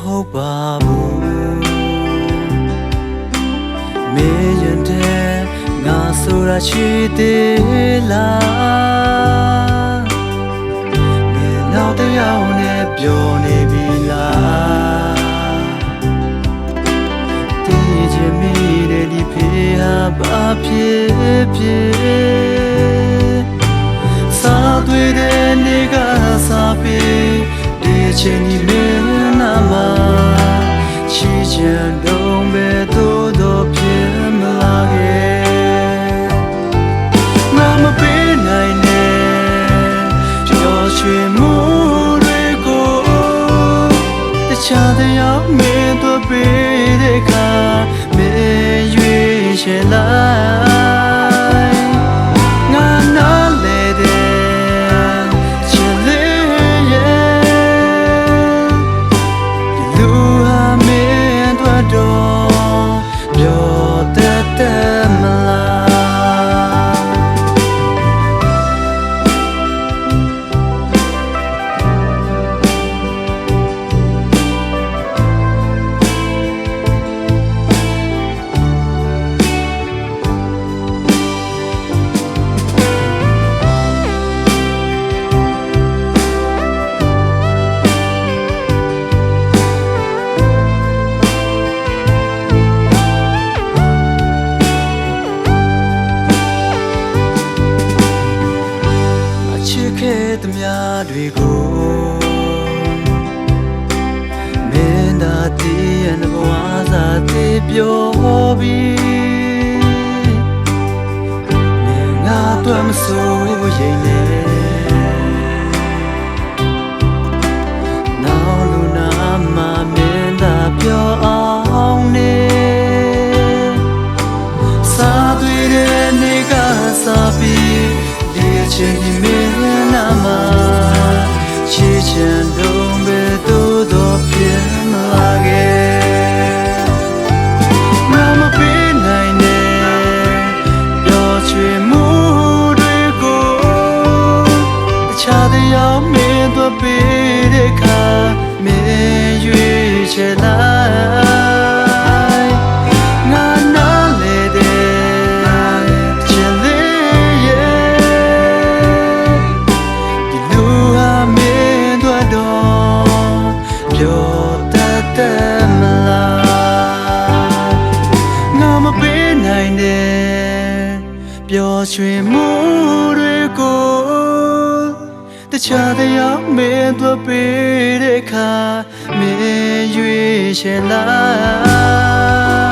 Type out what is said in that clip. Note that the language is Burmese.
ဟုတ်ပါဘူးမင်းရင်တဲ့ငါဆိုတာရှိသေးလားမင်းနောက်တစ်ယောက်နဲ့ပြောနေပြီလားတည်ချင်မိတဲ့ဒီဖေးဟာဘာဖြစ်ဖြစ်စားသွေးတဲ့နေကစားပြီးဒီချင်းဒီမင်းနာမှာချီချင်တော့ပဲတော့ဖြစ်မလာခဲ့ငါမပေးနိုင်နဲ့ပြောချင်မှုတွေကိုတခြားတရားမင်းတို့ပေးတဲ့အခါမင်းရွေးချယ်လိုက်ငါနားလေတဲ့ချစ်လေးရဲ့လူဟာမင်းတို့တော့ပြောတတ်မလားသမျှတွေကိုမင်းသာတည်ရန်ဘဝစာသေးပြောပြီးမင်းငါတို့မစိုးရိမ်နဲ့နောက်လူနာမမင်းသာပြောအောင်နေစားသွေးတဲ့နေကစားပြီးဒီအချိန်ဒီမင်းနာမှာချီချင်တော့ပဲတော့ဖြစ်မလာခဲ့ငါမပေးနိုင်နဲ့ပြောချင်မှုတွေကိုတခြားတရားမင်းတို့ပေးတဲ့အခါမင်းရွေးချယ်လိုက်ငါနားလေတဲ့ချစ်လေးရဲ့ဒီလူဟာမင်းတို့တော့ပြောတတ်မလားငါမပေးနိုင်တဲ့ပြောချင်မှုတွေကိုတခြားတရားမင်းတို့ပေးတဲ့အခါမင်းရွေးချယ်လိုက်